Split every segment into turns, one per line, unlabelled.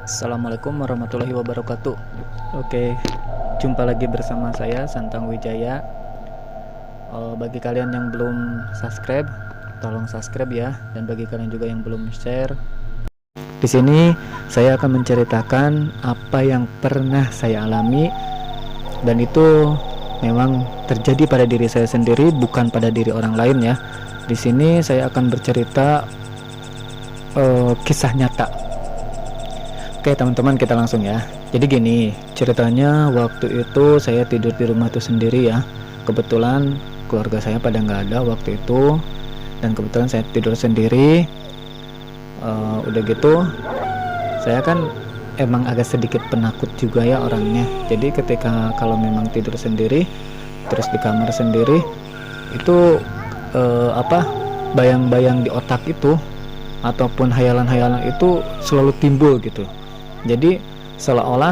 Assalamualaikum warahmatullahi wabarakatuh. Oke, jumpa lagi bersama saya Santang Wijaya. Bagi kalian yang belum subscribe, tolong subscribe ya. Dan bagi kalian juga yang belum share, di sini saya akan menceritakan apa yang pernah saya alami, dan itu memang terjadi pada diri saya sendiri, bukan pada diri orang lain ya. Di sini saya akan bercerita kisah nyata. Oke teman-teman, kita langsung ya. Jadi gini ceritanya, waktu itu saya tidur di rumah tuh sendiri ya. Kebetulan keluarga saya pada nggak ada waktu itu, dan kebetulan saya tidur sendiri. Udah gitu, saya kan emang agak sedikit penakut juga ya orangnya. Jadi ketika kalau memang tidur sendiri, terus di kamar sendiri, itu bayang-bayang di otak itu ataupun hayalan-hayalan itu selalu timbul gitu. Jadi seolah-olah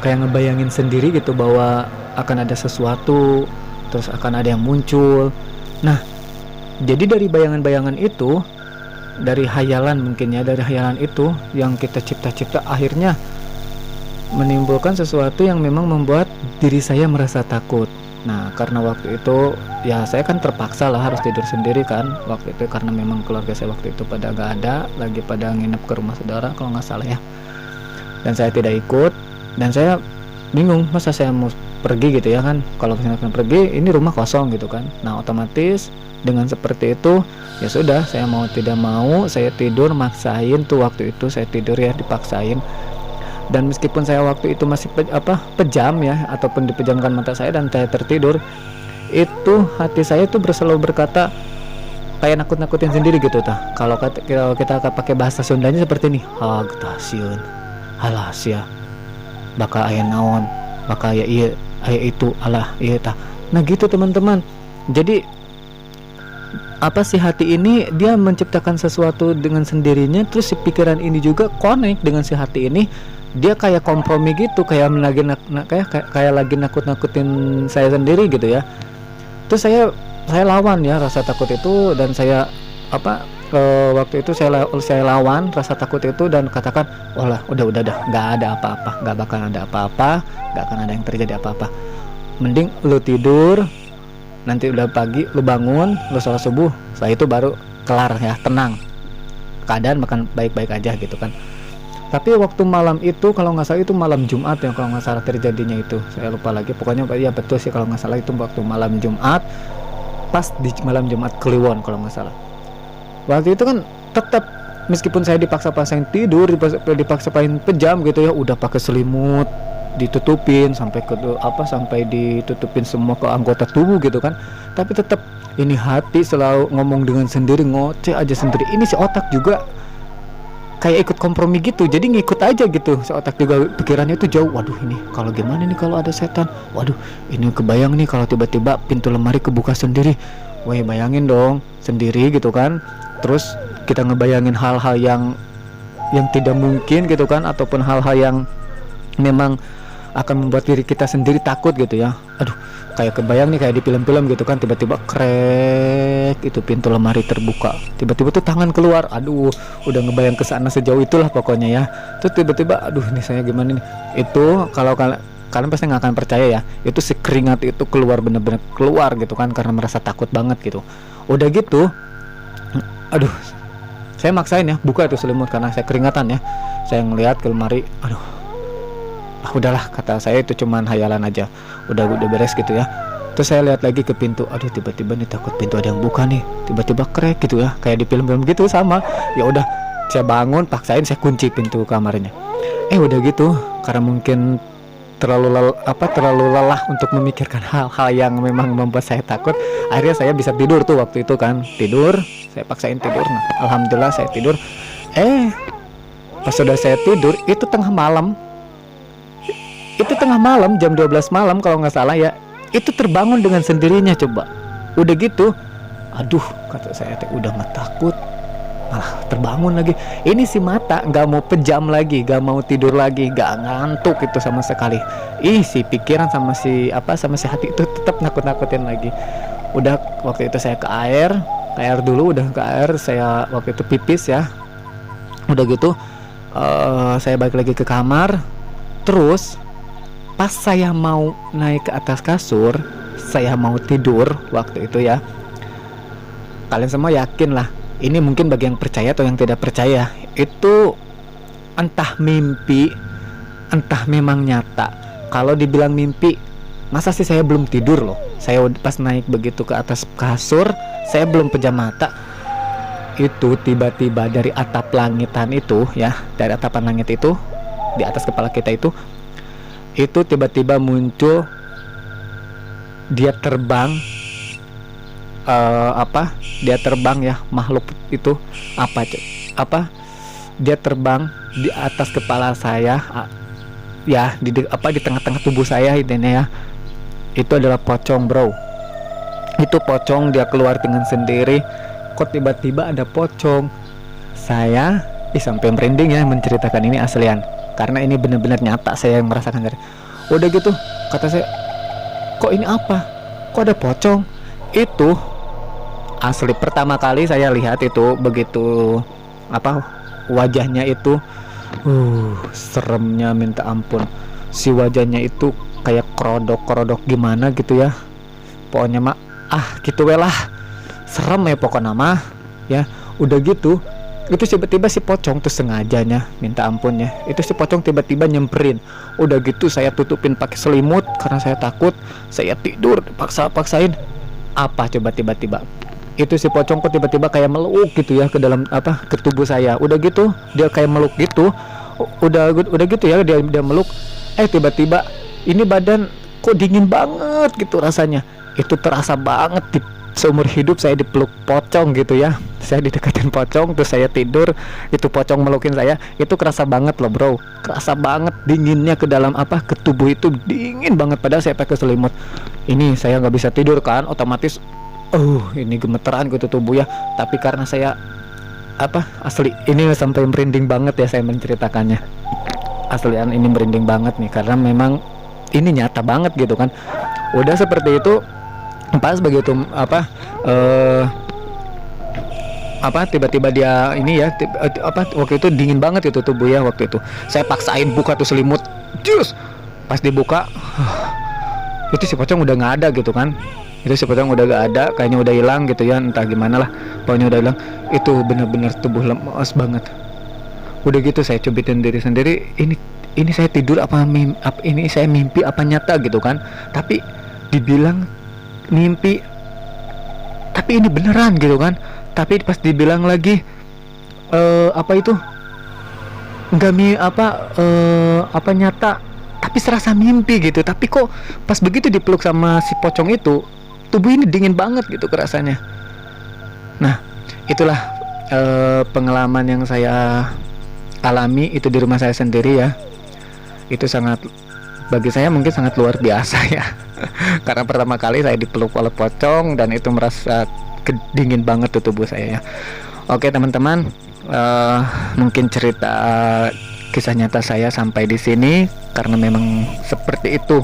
kayak ngebayangin sendiri gitu bahwa akan ada sesuatu, terus akan ada yang muncul. Nah, jadi dari bayangan-bayangan itu, dari hayalan mungkin ya, dari hayalan itu yang kita cipta-cipta, akhirnya menimbulkan sesuatu yang memang membuat diri saya merasa takut. Nah, karena waktu itu ya saya kan terpaksa lah harus tidur sendiri kan waktu itu, karena memang keluarga saya waktu itu pada gak ada, lagi pada nginep ke rumah saudara kalau nggak salah ya. Dan saya tidak ikut, dan saya bingung masa saya mau pergi gitu ya kan. Kalau misalkan pergi, ini rumah kosong gitu kan. Nah, otomatis dengan seperti itu ya sudah, saya mau tidak mau saya tidur, maksain tuh waktu itu saya tidur ya, dipaksain. Dan meskipun saya waktu itu masih pejam ya, ataupun dipejamkan mata saya dan saya tertidur, itu hati saya itu selalu berkata kayak nakut-nakutin sendiri gitu tah. Kalau kita pakai bahasa Sundanya seperti ini, hagtasiun, halasia, bakal aya naon, bakal ya iya aya itu, alah iya tah. Nah gitu teman-teman. Jadi apa sih, hati ini dia menciptakan sesuatu dengan sendirinya, terus si pikiran ini juga connect dengan si hati ini. Dia kayak kompromi gitu, kayak kayak lagi nakut-nakutin saya sendiri gitu ya. Terus saya lawan ya rasa takut itu, dan saya waktu itu saya lawan rasa takut itu dan katakan, "Walah, udah dah, nggak ada apa-apa, nggak bakal ada apa-apa, nggak akan ada yang terjadi apa-apa. Mending lu tidur, nanti udah pagi lu bangun, lu sholat subuh, setelah itu baru kelar ya, tenang, keadaan makan baik-baik aja gitu kan." Tapi waktu malam itu, kalau nggak salah itu malam Jumat ya, kalau nggak salah terjadinya itu, saya lupa lagi, pokoknya ya betul sih kalau nggak salah itu waktu malam Jumat, pas di malam Jumat Kliwon kalau nggak salah. Waktu itu kan tetap, meskipun saya dipaksa-paksain tidur, dipaksa-paksain pejam gitu ya, udah pakai selimut, ditutupin sampai sampai ditutupin semua ke anggota tubuh gitu kan, tapi tetap ini hati selalu ngomong dengan sendiri, ngoceh aja sendiri. Ini si otak juga kayak ikut kompromi gitu, jadi ngikut aja gitu. Si otak juga pikirannya itu jauh, waduh ini kalau gimana nih kalau ada setan, waduh ini kebayang nih kalau tiba-tiba pintu lemari kebuka sendiri. Wah, bayangin dong sendiri gitu kan. Terus kita ngebayangin hal-hal yang tidak mungkin gitu kan, ataupun hal-hal yang memang akan membuat diri kita sendiri takut gitu ya. Aduh, kayak kebayang nih kayak di film-film gitu kan, tiba-tiba krek itu pintu lemari terbuka, tiba-tiba tuh tangan keluar, aduh udah ngebayang ke sana sejauh itulah pokoknya ya. Terus tiba-tiba aduh ini saya gimana nih. Itu kalau kalian pasti nggak akan percaya ya, itu si keringat itu keluar, bener-bener keluar gitu kan, karena merasa takut banget gitu. Udah gitu, aduh saya maksain ya buka itu selimut karena saya keringatan ya. Saya ngeliat ke lemari, aduh udahlah, kata saya itu cuman hayalan aja, udah beres gitu ya. Terus saya lihat lagi ke pintu, aduh tiba-tiba nih takut pintu ada yang buka nih, tiba-tiba krek gitu ya, kayak di film-film gitu sama. Ya udah, saya bangun, paksain saya kunci pintu kamarnya. Udah gitu, karena mungkin terlalu lelah untuk memikirkan hal-hal yang memang membuat saya takut, akhirnya saya bisa tidur tuh waktu itu kan. Tidur, saya paksain tidur. Nah, alhamdulillah saya tidur. Pas sudah saya tidur, itu tengah malam, jam 12 malam kalau nggak salah ya, itu terbangun dengan sendirinya coba. Udah gitu, aduh kata saya udah nggak takut, malah terbangun lagi. Ini si mata nggak mau pejam lagi, nggak mau tidur lagi, nggak ngantuk itu sama sekali. Si pikiran sama si hati itu tetap nakut-nakutin lagi. Udah waktu itu saya ke air dulu, udah ke air, saya waktu itu pipis ya. Udah gitu Saya balik lagi ke kamar. Terus pas saya mau naik ke atas kasur, saya mau tidur waktu itu ya. Kalian semua yakin lah, ini mungkin bagi yang percaya atau yang tidak percaya, itu entah mimpi, entah memang nyata. Kalau dibilang mimpi, masa sih saya belum tidur loh. Saya pas naik begitu ke atas kasur, saya belum pejam mata. Itu tiba-tiba dari atap langitan itu ya, dari atapan langit itu di atas kepala kita itu tiba-tiba muncul, dia terbang. Dia terbang ya, makhluk itu dia terbang di atas kepala saya ya, di tengah-tengah tubuh saya ini ya. Itu adalah pocong, bro. Itu pocong, dia keluar dengan sendiri. Kok tiba-tiba ada pocong? Saya sampai merinding ya menceritakan ini aslian, karena ini benar-benar nyata, saya yang merasakan. Udah gitu kata saya, kok ini apa? Kok ada pocong? Itu asli pertama kali saya lihat itu begitu wajahnya itu seremnya minta ampun. Si wajahnya itu kayak kerodok gimana gitu ya. Pokoknya mah gitu lah. Serem ya pokoknya mah ya. Udah gitu itu tiba-tiba si pocong tuh sengajanya minta ampun ya. Itu si pocong tiba-tiba nyemperin. Udah gitu saya tutupin pakai selimut karena saya takut. Saya tidur paksain. Apa coba tiba-tiba itu si pocong kok tiba-tiba kayak meluk gitu ya ke dalam ke tubuh saya. Udah gitu dia kayak meluk gitu. Udah gitu ya dia meluk. Tiba-tiba ini badan kok dingin banget gitu rasanya. Itu terasa banget seumur hidup saya dipeluk pocong gitu ya. Saya didekatin pocong terus saya tidur, itu pocong melukin saya. Itu kerasa banget loh, bro. Kerasa banget dinginnya ke dalam ke tubuh itu, dingin banget padahal saya pakai selimut. Ini saya nggak bisa tidur kan, otomatis ini gemeteran gitu tubuh ya. Tapi karena saya asli ini sampai merinding banget ya saya menceritakannya. Aslian ini merinding banget nih karena memang ini nyata banget gitu kan. Udah seperti itu pas begitu tiba-tiba dia ini ya waktu itu dingin banget itu tubuh ya. Waktu itu saya paksain buka tuh selimut, jus pas dibuka itu si pocong udah nggak ada gitu kan. Itu si pocong udah gak ada, kayaknya udah hilang gitu ya, entah gimana lah, pokoknya udah hilang. Itu benar-benar tubuh lemas banget. Udah gitu saya cubitin diri sendiri, ini saya tidur ini saya mimpi apa nyata gitu kan. Tapi dibilang mimpi, tapi ini beneran gitu kan. Tapi pas dibilang lagi nyata, tapi serasa mimpi gitu. Tapi kok pas begitu dipeluk sama si pocong itu, tubuh ini dingin banget gitu kerasanya. Nah itulah pengalaman yang saya alami itu di rumah saya sendiri ya. Itu bagi saya mungkin sangat luar biasa ya. Karena pertama kali saya dipeluk oleh pocong dan itu merasa dingin banget tuh tubuh saya ya. Oke teman-teman, mungkin cerita kisah nyata saya sampai di sini karena memang seperti itu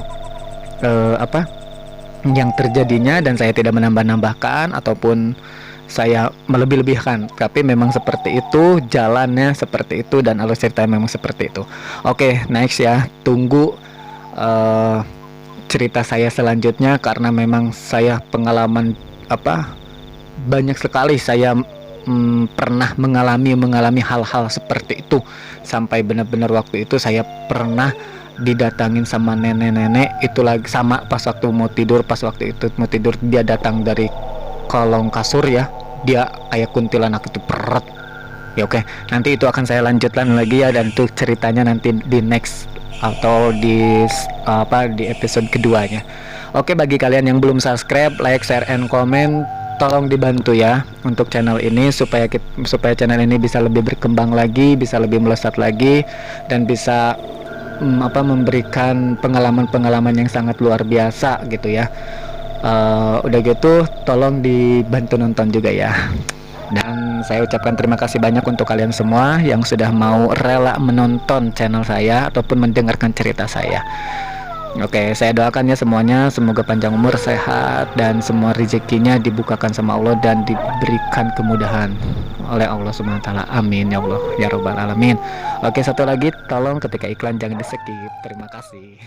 yang terjadinya, dan saya tidak menambah-nambahkan ataupun saya melebih-lebihkan, tapi memang seperti itu jalannya, seperti itu, dan alur ceritanya memang seperti itu. Oke, next ya, tunggu cerita saya selanjutnya karena memang saya pengalaman banyak sekali saya pernah mengalami hal-hal seperti itu, sampai benar-benar waktu itu saya pernah didatangin sama nenek-nenek itu lagi, sama pas waktu mau tidur, dia datang dari kolong kasur ya, dia kayak kuntilanak itu peret ya. Oke, nanti itu akan saya lanjutkan lagi ya, dan itu ceritanya nanti di next atau di episode keduanya. Oke, bagi kalian yang belum subscribe, like, share, and comment, tolong dibantu ya untuk channel ini supaya channel ini bisa lebih berkembang lagi, bisa lebih melesat lagi, dan bisa memberikan pengalaman-pengalaman yang sangat luar biasa gitu ya. Udah gitu tolong dibantu nonton juga ya. Dan saya ucapkan terima kasih banyak untuk kalian semua yang sudah mau rela menonton channel saya ataupun mendengarkan cerita saya. Oke, saya doakan ya semuanya, semoga panjang umur, sehat, dan semua rezekinya dibukakan sama Allah dan diberikan kemudahan oleh Allah Subhanahu wa taala. Amin ya Allah ya robbal alamin. Oke, satu lagi, tolong ketika iklan jangan di skip. Terima kasih.